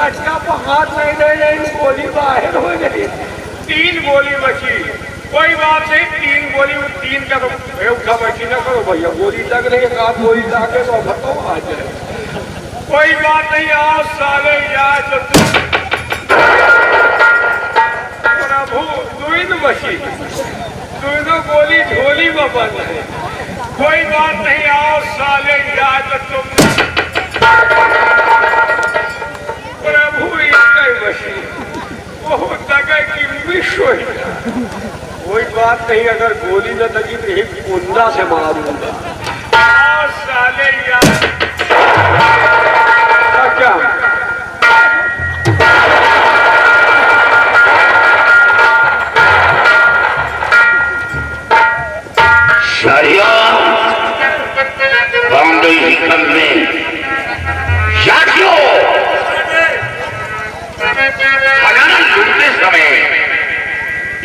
अच्छा हाथ नहीं रहे, गोली बाहर हो गई। 3 गोली बची, कोई बात नहीं, 3 गोली 3 का तो उठा बैठी ना करो भैया, गोली लग रही है, आप गोली लाके तो बताओ आ जाए, कोई बात नहीं। आओ साले यार तो प्रभु 2 बची, 2 गोली झोली में बंद है, कोई बात नहीं। आओ साले यार तो तुम प्रभु एक बची, बहुत जगह की विश्व, कोई बात नहीं। अगर गोली न लगी तो एक कुंदा से मारूंगा। आओ साले यार क्या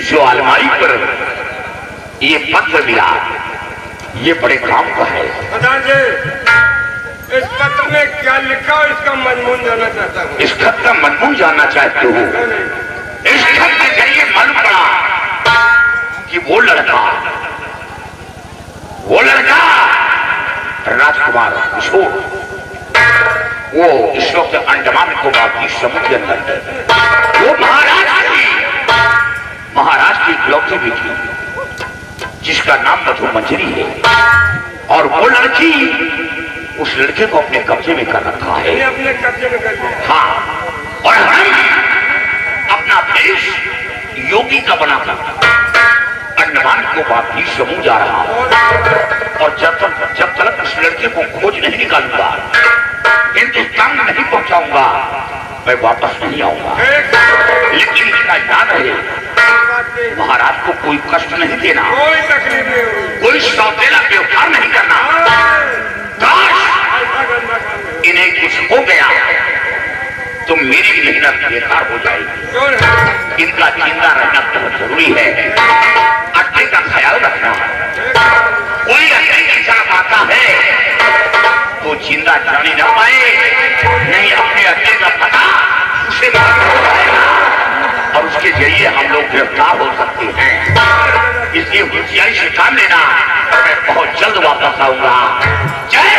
जो अलमारी पर ये पत्र मिला, ये बड़े काम का है। प्रधान जी, इस पत्र में क्या लिखा हो, इसका मजमून जानना चाहता हूँ। इस खत का मजमून जानना चाहते हो? इस खत के जरिए मालूम पड़ा कि वो लड़का राजकुमार किशोर, वो इस वक्त अंडमान निकोबार की समुद्र के अंदर है। वो महाराष्ट्र की इकलौती भी थी जिसका नाम मधु मंजरी है, और वो लड़की उस लड़के को अपने कब्जे में कर रखा है। अपने कब्जे में कर दिया। हाँ, और हम अपना देश योगी का बनाकर अंडमान निकोबार की समूह जा रहा हूं, और जब तक उस लड़के को खोज नहीं निकालूंगा, हिंदुस्तान नहीं पहुंचाऊंगा, मैं वापस नहीं आऊंगा। लेकिन इसका याद है, महाराज को कोई कष्ट नहीं देना, कोई तकलीफ नहीं होगी, कोई सौतेला व्यवहार नहीं करना। काश इन्हें कुछ हो गया तो मेरी मेहनत बेकार हो जाएगी। इनका जिंदा रहना बहुत जरूरी है। अड्डे का ख्याल रखना, कोई अड्डे की तरफ आता है तो जिंदा जाने न पाए, नहीं अपने अड्डे का पता उसे मालूम हो जाएगा और उसके जरिए हम लोग गिरफ्तार हो सकते हैं। इसलिए होशियारी से काम लेना, मैं बहुत जल्द वापस आऊंगा। जय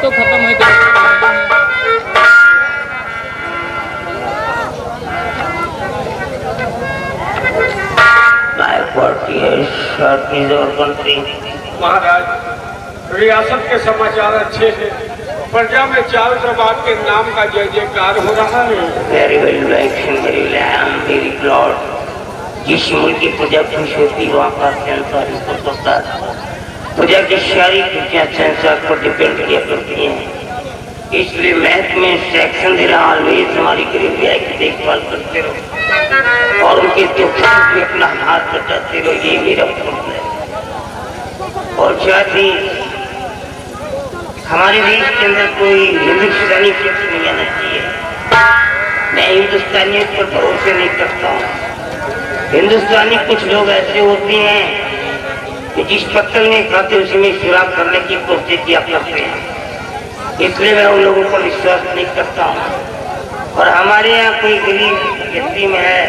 तो खत्म है। महाराज, रियासत के समाचार अच्छे हैं, प्रजा में चारों तरफ आपके नाम का जय जयकार हो रहा है। जिस मुल्क की प्रजा खुश होती वहाँ का सेंसर इसको पता, प्रजा की सारी खुशियाँ सेंसर पर डिपेंड किया करती हैं। इसलिए महकमे सेक्शन दे रहा, ऑलवेज हमारी गरीब की देखभाल करते रहो और उनके दुखों में अपना हाथ बटाते रहो, ये मेरा फर्ज है। और साथ ही हमारे देश के अंदर कोई हिंदुस्तानी फिक्स नहीं आना चाहिए। मैं हिंदुस्तानियों पर भरोसे नहीं करता हूँ। हिंदुस्तानी कुछ लोग ऐसे होते हैं कि जिस पत्तल में खाते उसी में सुराख करने की कोशिश किया करते हैं। इसलिए मैं उन लोगों पर विश्वास नहीं करता हूँ। और हमारे यहाँ कोई गरीब यतीम है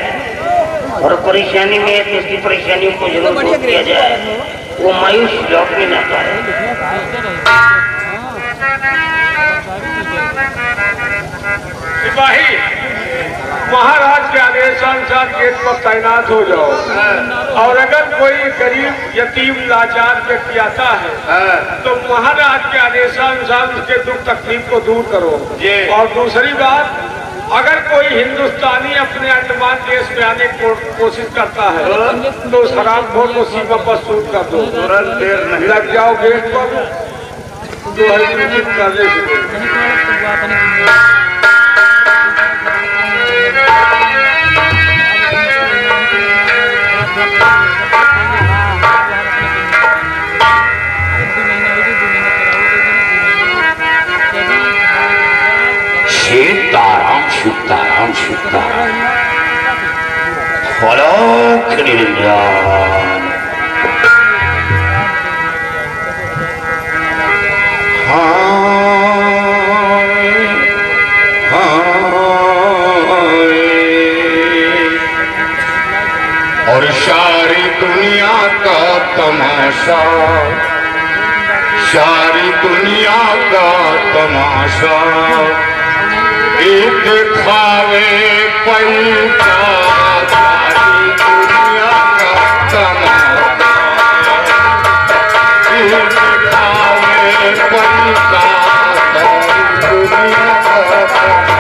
और परेशानी में है तो उसकी परेशानियों को जरूर दूर किया जाए, वो मायूस लौटने ना पाए। सिपाही महाराज के आदेशानुसार गेट पर तैनात हो जाओ, और अगर कोई गरीब यतीम लाचार व्यक्ति आता है तो महाराज के आदेशानुसार उसके दुख तकलीफ को दूर करो। और दूसरी बात, अगर कोई हिंदुस्तानी अपने अंडमान देश में आने की कोशिश करता है तो उस हरामखोर को सीमा पर शूट कर दो। तुरंत देर नहीं लग जाओ गेट पर, जो है निश्चित करने से। सीताराम सीताराम सीताराम फलो कल्याण। और सारी दुनिया का तमाशा, सारी दुनिया का तमाशा एक खावे पंचा, सारी दुनिया का तमाशा एक खावे पंचा, सारी दुनिया का तमाशा।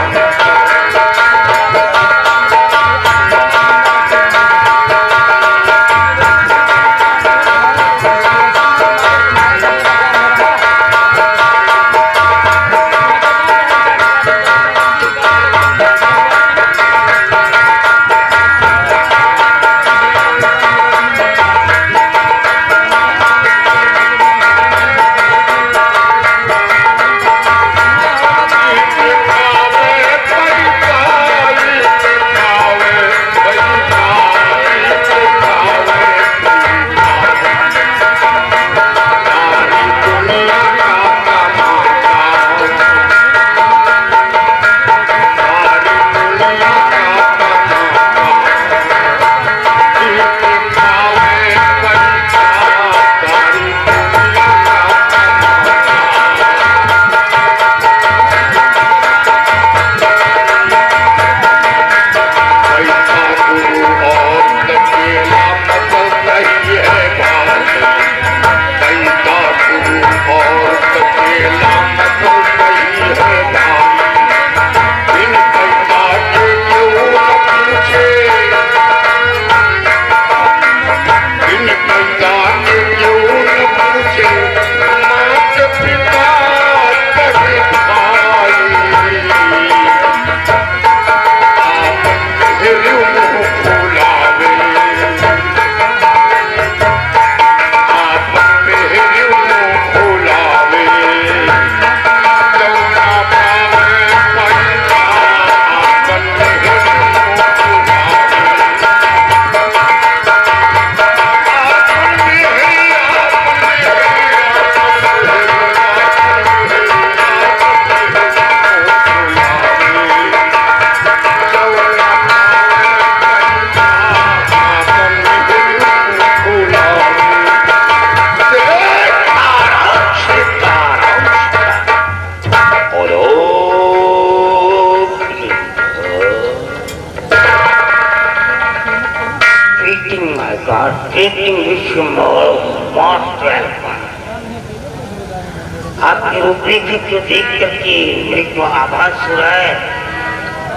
आपके रूपरेखा को देख करके मेरे को आभास हो रहा है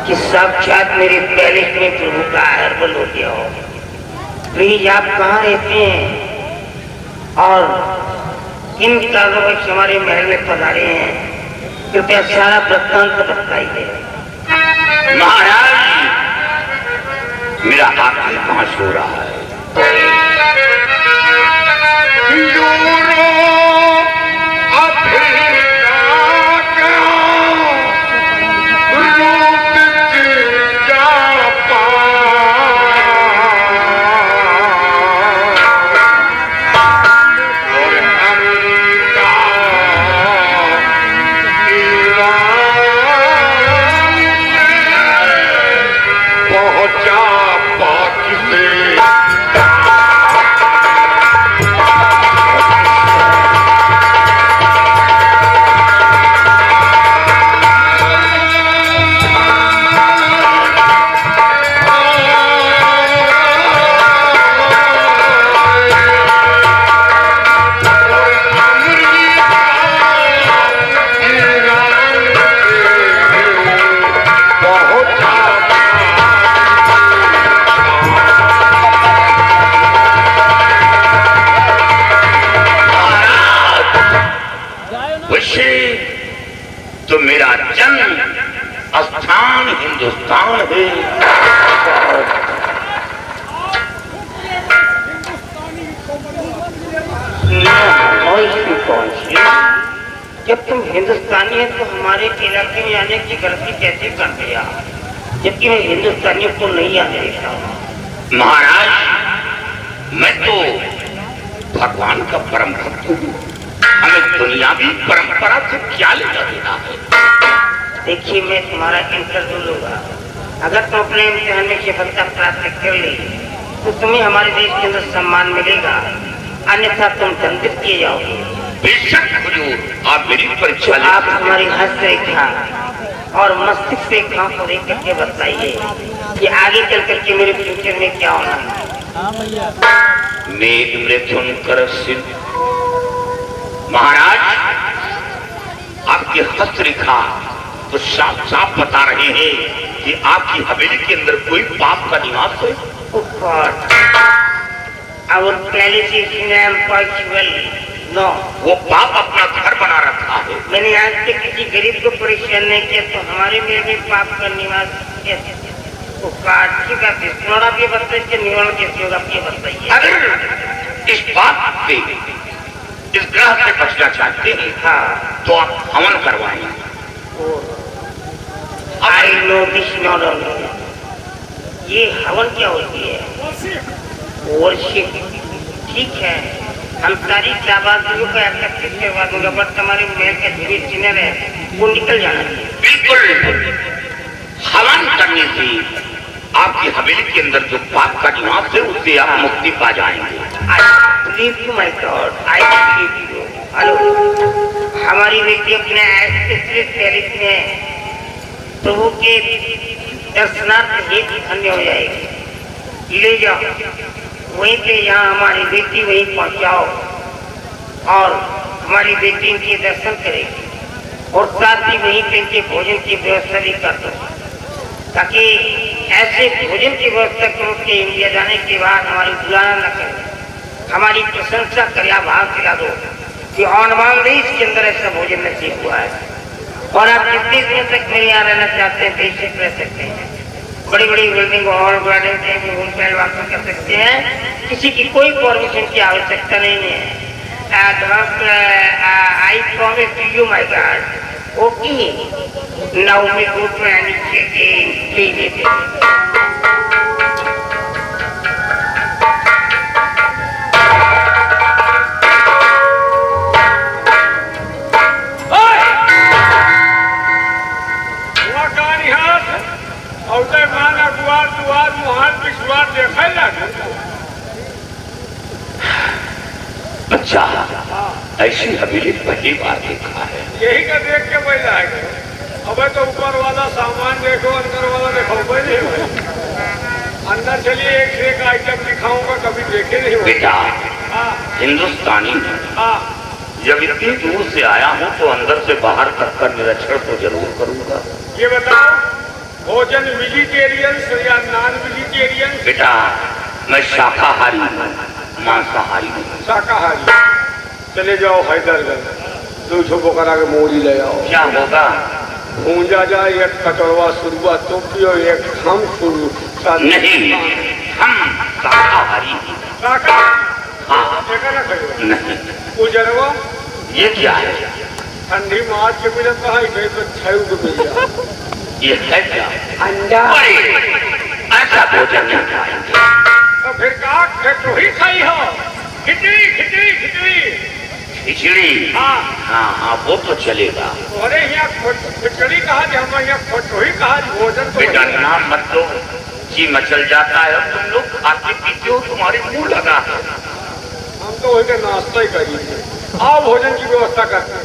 कि साक्षात मेरे पैलेस में प्रभु का आयरबल हो गया हो। प्लीज आप कहाँ रहते हैं और किन कारणों से हमारे महल में पधारे हैं, कृपया सारा वृत्तांत बताइए। महाराज, मेरा हाथ कहाँ सो रहा है? जब तुम हिंदुस्तानी है तो हमारे इलाके में आने की गलती कैसे कर दिया, जबकि मैं हिंदुस्तानियों को नहीं आने देता हूँ। महाराज, मैं तो भगवान का परम भक्त हूँ, हमें दुनियावी परंपरा से क्या लेना देना है। देखिए, मैं तुम्हारा इंटरव्यू लूंगा, अगर तुम अपने इम्तिहान में सफलता प्राप्त कर ली तो तुम्हें हमारे देश के अंदर सम्मान मिलेगा, अन्यथा तुम दंडित किए जाओगे। बेशक हुजूर, आप मेरी परीक्षा आप हमारी हस्तरेखा और मस्तिष्क रेखा को देख करके बताइए कि आगे चल करके मेरे फ्यूचर में क्या होना है। मेघ मृथुन कर सिद्ध। महाराज, आपकी हस्तरेखा तो साफ साफ बता रहे हैं कि आपकी हवेली के अंदर कोई पाप का निवास है। Our palace is impossible. No. वो पाप अपना घर बना रखा है। मैंने आज तक किसी गरीब को परेशान नहीं किया, तो हमारे में भी पाप का निवास कैसे? आप ये बताइए कि निवारण कैसे होगा, आप ये बताइए। अगर इस बात से, इस ग्रह से बचना चाहते हैं, हाँ, तो आप हवन करवाएं। I know this not only. ये हवन क्या होती है? वर्शिप। ठीक है, हम सारी लाभार्थियों को एकत्रित करवा दूंगा, बट हमारे महल का जो भी चिन्ह है वो निकल जाना चाहिए। बिल्कुल, हवन करने से आपकी हवेली के अंदर जो पाप का निवास है उससे आप मुक्ति पा जाएंगे। I believe you, my God. I believe you. Hello, हमारी बेटी अपने ऐसे पैलेस में प्रभु के दर्शनार्थ हेतु धन्य हो जाएगी। ले जाओ वहीं पे, यहाँ हमारी बेटी वहीं पहुँचाओ और हमारी बेटी इनके दर्शन करेगी और साथ ही वहीं पे इनके भोजन की व्यवस्था भी कर दो, ताकि ऐसे भोजन की व्यवस्था करो कि इंडिया जाने के बाद हमारी बुलाना न करे, हमारी प्रशंसा करे, आभार दिला दो कि ऑनवाल नहीं इसके अंदर ऐसा भोजन नसीब हुआ है। और आप कितने दिनों तक मेरे यहाँ रहना चाहते हैं बेशक रह सकते हैं। बड़ी बड़ी बिल्डिंग हॉल गार्डन वापस कर सकते हैं, किसी की कोई परमिशन की आवश्यकता नहीं है। I promise to you, my God. Okay. Now we go to any please. अच्छा, ऐसी हवेली पहली बार देखा है। यही का देख के बैठा है। अब तो ऊपर वाला सामान देखो, अंदर वाला देखो, नहीं भाई। अंदर चलिए, एक से एक आइटम दिखाऊंगा, कभी देखे नहीं बेटा। हिंदुस्तानी जब इतनी दूर से आया हूँ तो अंदर से बाहर तक का निरीक्षण तो जरूर करूंगा। ये बताओ, भोजन वेजिटेरियन या नॉन वेजिटेरियन? बेटा, मैं शाकाहारी हूँ, मांसाहारी हूँ। शाकाहारी। चले जाओ हैदरगंज, 200 बोकरा के मोरी ले आओ। क्या होगा? भूंजा जाए, एक कटोरवा सुरुआ तो पियो, एक हम शुरू। नहीं, हम शाकाहारी। शाकाहारी? हाँ। नहीं। उजरवा? ये क्या है? ठंडी मार्च के मिलता है, इसे तो 6 को मिल जाए। ये है क्या? अंडा। ऐसा भोजन नहीं खाएंगे। तो फिर का खिचड़ी खाई हो? खिचड़ी खिचड़ी खिचड़ी खिचड़ी? हाँ हाँ, वो तो चलेगा। अरे यहाँ खिचड़ी कहा, हम यहाँ खिचड़ी कहा, भोजन तो बेटा नाम मत दो, जी मचल जाता है। तुम लोग खाते पीते हो, तुम्हारे मुंह लगा है। हम तो वही नाश्ता ही करिए। आओ भोजन की व्यवस्था करते हैं।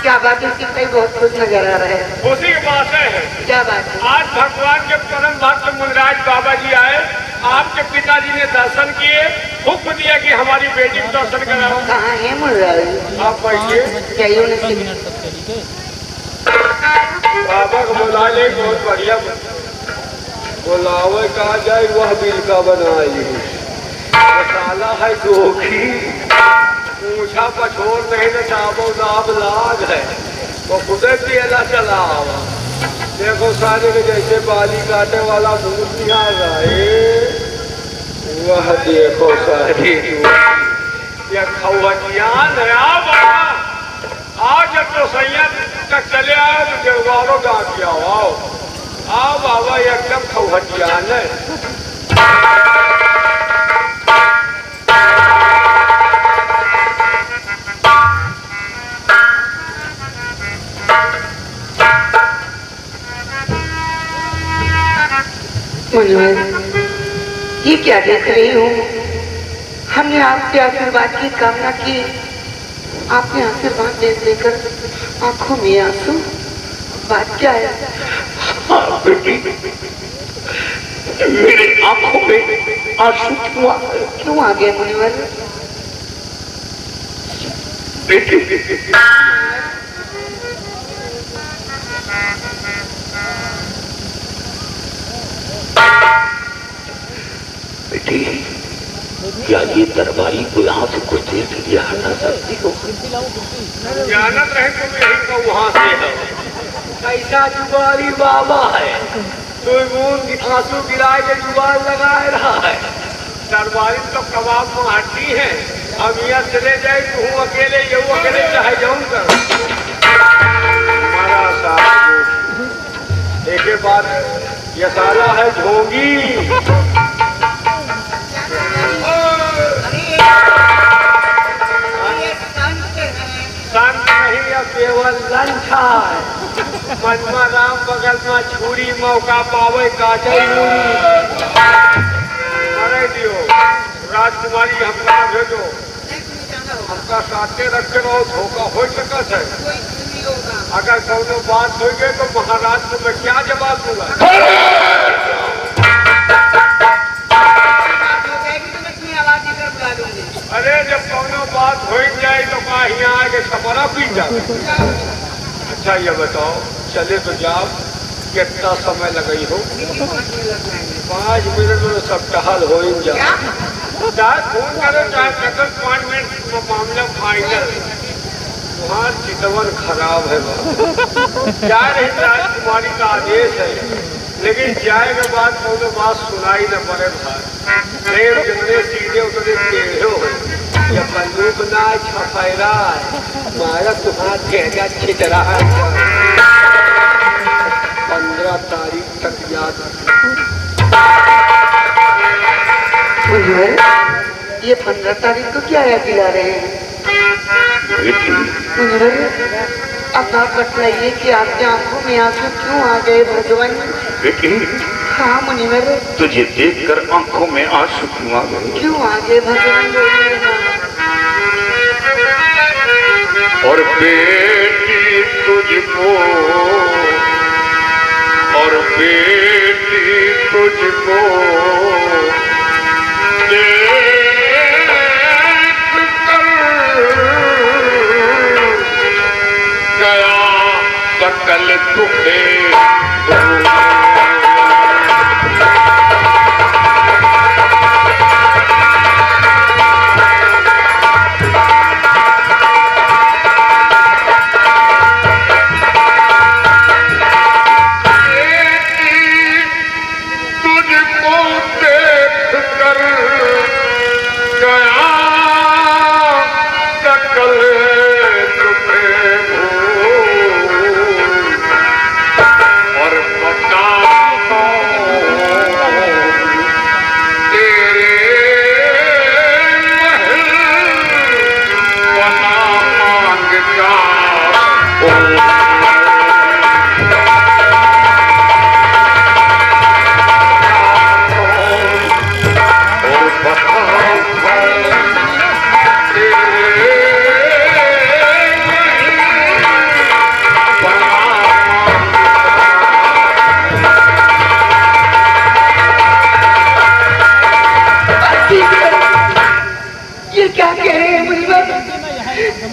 क्या बात है, कितने बहुत खुश नजर आ रहे हैं। खुशी की बात है। क्या बात है? आज भगवान के परम भक्त मुनिराज बाबा जी आए, आपके पिताजी ने दर्शन किए, हुक्म दिया कि हमारी बेटी को दर्शन कराओ। कहाँ है मुनिराज? आप बैठिए। बाबा को बुला ले, बहुत बढ़िया बुलावे कहा जाए, वह बिल का बनाई साला है दोखी, पूछा पछोर नहीं न चाबो दाब लाग है तो खुदे पियला चला आवा। देखो सारे के जैसे बाली काटे वाला भूत निहार रहा है, वह देखो सारी ये खवटिया नया बना। आज जब तो सैया तक चले आए तो देवगारों गा किया आओ आ बाबा एकदम खवटिया ने। मनोहर, ये क्या देख रही हूँ? हमने आपके आशीर्वाद की कामना की, आपने आशीर्वाद दे देकर आंखों में आंसू, बात क्या है? हाँ बेटी, मेरे आंखों में आंसू क्यों आ गए मनोहर? बेटी बेटी, क्या ये दरबारी को यहाँ से कुछ देर के लिए हटा सकती हो? जानत रहे तुम यही तो वहाँ से है। कैसा जुबारी बाबा है, तो बूंद आंसू गिरा के जुबान लगाए रहा है। दरबारी तो कबाब में हड्डी है। अब यहाँ चले जाए तो हूँ अकेले, ये अकेले चाहे जाऊँ कर हमारा साथ एक बात ये साला है ढोंगी। संत नहीं अब केवल लंठा है। मनमा राम बगल में छुरी मौका पावे काटे मरे दियो। राजकुमारी हमका भेजो, हमका साथे रखे रहो, धोखा हो सकत है। अगर कौनो बात हो गई तो महाराज को मैं क्या जवाब दूंगा? अरे जब कौनो बात हो जाए तो कहा यहाँ आके सपरा पी जाए। अच्छा ये बताओ, चले तो जाओ, कितना समय लगई हो? 5 मिनट में सब टहल हो ही जाए। चाहे फोन करो चाहे कदम 5 मिनट में मामला फाइनल। वहाँ चितवन खराब है। जा रही राजकुमारी का आदेश है, लेकिन जाए के बाद कौनो बात सुनाई न पड़े भाई। रेल जितने सीधे उतने टेढ़े हो या बंदूक ना छफैरा मारा तुम्हारा चेहरा छितरा है। 15 तारीख तक याद मनोहर, ये 15 तारीख को क्या याद दिला रहे हैं? मनोहर, अब आप बतलाइए कि आपकी आंखों में आंसू क्यों आ गए भगवान? बेटी, हाँ मनोहर, तुझे देखकर आंखों में आंसू क्यों आ गए? क्यों आ गए भगवान? और बेटी तुझको, और बेटी तुझको गया सकल दुखे।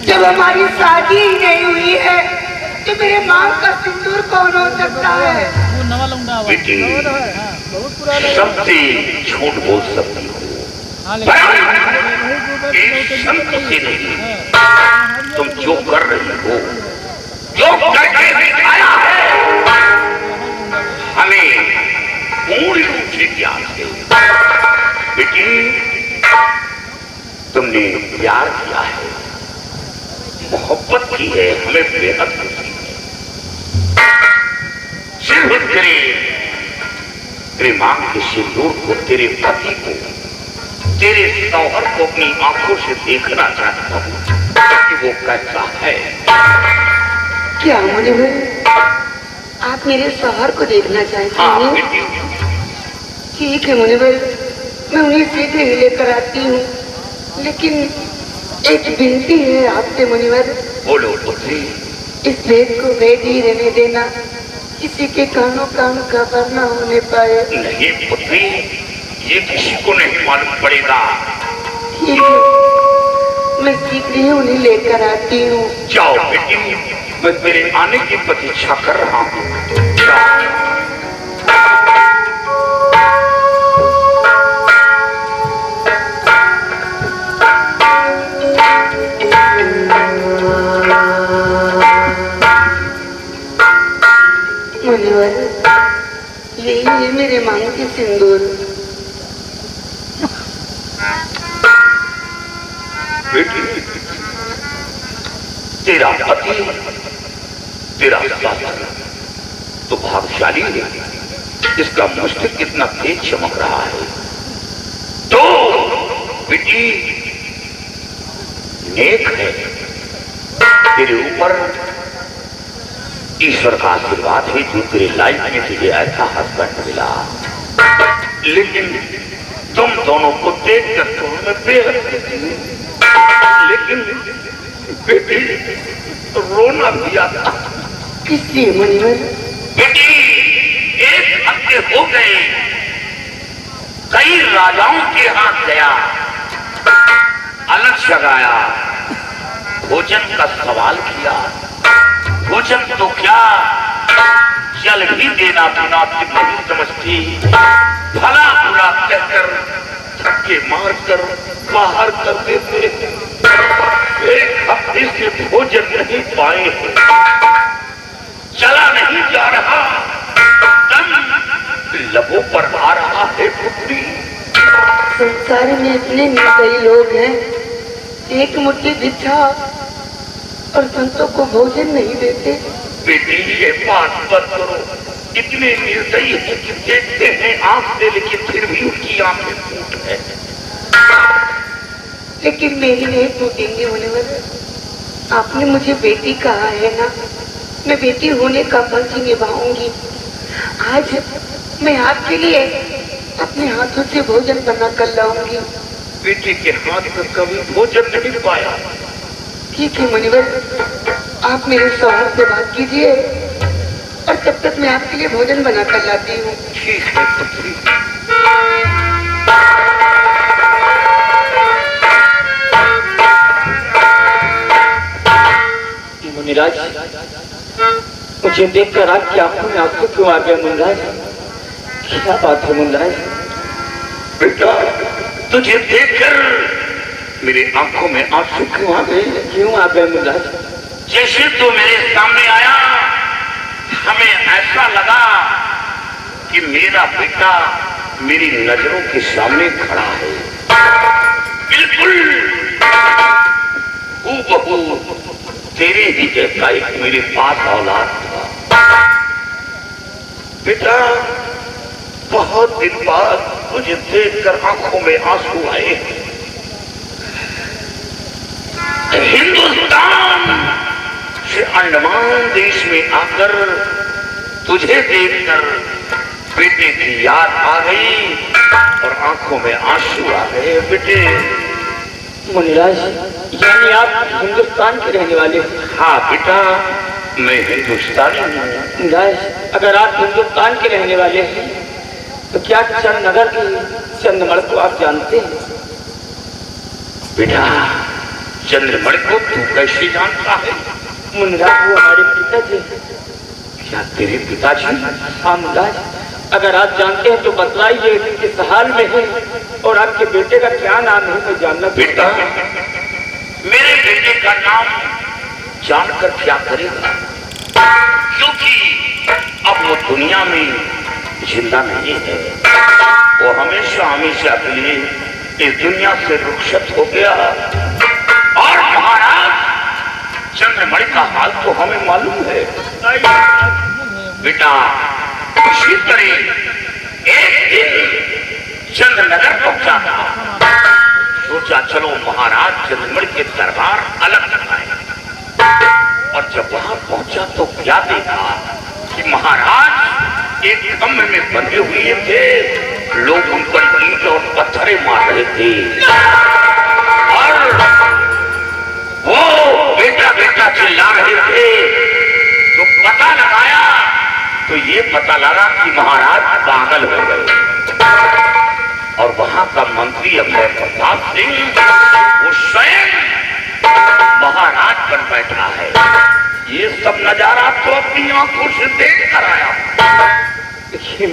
जब हमारी शादी ही नहीं हुई है तो मेरे माँ का सिंदूर कौन हो सकता है? बेटी, सबसे झूठ बोल सकती हो, एक संत से नहीं, तुम जो कर रही हो, जो करके दिखाया है, हमें पूर्ण रूप से ज्ञान है। बेटी, तुमने प्यार किया है, मोहब्बत की है, हमें बेहद खुशी है। सिर्फ तेरे मांग के सिंदूर को, तेरे पति को, तेरे शौहर को अपनी आंखों से देखना चाहता हूं कि वो कैसा है। क्या मुनिवर, आप मेरे शौहर को देखना चाहते हाँ, हैं? ठीक है मुनिवर, मैं उन्हें सीधे ही लेकर आती हूँ, लेकिन एक विनती है आपसे मुनिवर। बोलो पुत्री। इस भेद को भेद ही रहने देना, किसी के कानों कान खबर न होने पाए। नहीं पुत्री, ये किसी को नहीं मालूम पड़ेगा। ठीक है, मैं शीघ्र ही उन्हें लेकर आती हूँ। जाओ बेटी, मैं तेरे आने की प्रतीक्षा कर रहा हूँ। जाओ। मुनिवर, यही है मेरे मांग के सिंदूर। बेटी, तेरा पति, तेरा साथी तो भाग्यशाली है, इसका मस्तिष्क कितना तेज चमक रहा है। तो बेटी नेक है, तेरे ऊपर ईश्वर का आशीर्वाद है जो तेरे लाइफ में तुझे ऐसा हस्बैंड मिला। लेकिन तुम दोनों को देख कर तो हमें बेहद खुशी है, लेकिन बेटी रोना भी आता। किस लिए मुनिवर? बेटी, 1 हफ्ते हो गए, कई राजाओं के हाथ गया, अलग जगाया, भोजन का सवाल किया। भोजन तो क्या, जल भी देना बिना नहीं समझती, भला बुरा कहकर धक्के मारकर बाहर कर देते। 1 हफ्ते से भोजन नहीं पाए, चला नहीं जा रहा, दम लबों पर आ रहा है पुत्री। संसार में इतने निर्दयी लोग हैं, एक मुट्ठी भिक्षा और संतों को भोजन नहीं देते। बेटी, ये बात मत करो, इतने निर्दयी हैं कि देखते हैं आंख से, लेकिन फिर भी उनकी आंखें फूट है। लेकिन मेरी नहीं टूटेंगे मुनिवर, आपने मुझे बेटी कहा है ना, मैं बेटी होने का फर्ज निभाऊंगी। आज मैं आपके लिए अपने हाथों से भोजन बना कर लाऊंगी। बेटी के हाथ में कभी भोजन नहीं पाया। ठीक है मुनिवर, आप मेरे शौहर से बात कीजिए और तब तक मैं आपके लिए भोजन बना कर लाती हूँ। ठीक है पुत्री। मुनिराज, मुझे देखकर आपकी आंखों में आंसू क्यों आ गया मुनिराज? क्या बात है मुनिराज? बेटा, तुझे देखकर मेरे आंखों में आंसू क्यों आ गए? क्यों आ गए मुनिराज? जैसे तू मेरे सामने आया, हमें ऐसा लगा कि मेरा बेटा मेरी नजरों के सामने खड़ा है, बिल्कुल हूबहू तेरे ही जैसा एक मेरे पास औलाद था। बेटा, बहुत दिन बाद तुझे देखकर आंखों में आंसू आए। हिंदुस्तान से अंडमान देश में आकर तुझे देखकर बेटे की याद आ गई और आंखों में आंसू आ गए। बेटे, मुनिराज, यानी आप हिंदुस्तान के रहने वाले? हाँ बेटा, मैं हिंदुस्तानी हूँ। मुनिराज, अगर आप हिंदुस्तान के रहने वाले हैं तो क्या चंदनगर की चंद्रमण को आप जानते हैं? बेटा, चंद्रमण को तू कैसे जानता है? मुनिराज, वो हमारे पिताजी। क्या तेरे पिताजी? हाँ मुनिराज, अगर आप जानते हैं तो बतलाइए किस हाल में है और आपके बेटे का क्या नाम है, मैं जानना बेटा, मेरे बेटे का नाम जानकर क्या करेगा, क्योंकि अब वो दुनिया में जिंदा नहीं है। वो हमेशा हमेशा के लिए इस दुनिया से रुखसत हो गया। और महाराज चंद्रमणि का हाल तो हमें मालूम है। बेटा, इसी तरह एक दिन चंद्रनगर पहुंचा था। सोचा चलो महाराज चंद्रमणि के दरबार अलग लगाए। और जब वहां पहुंचा तो क्या देखा कि महाराज एक कमरे में बंधे हुए थे। लोग उन पर ईंट और पत्थरे मार रहे थे और वो बेटा बेटा चिल्ला रहे थे। तो पता लगाया तो ये पता लगा कि महाराज पागल हो गए। और वहां का मंत्री अभय प्रताप सिंह वो स्वयं महाराज बन बैठा है। ये सब नजारा तो अपनी आंखों से देख कर आया। देखिए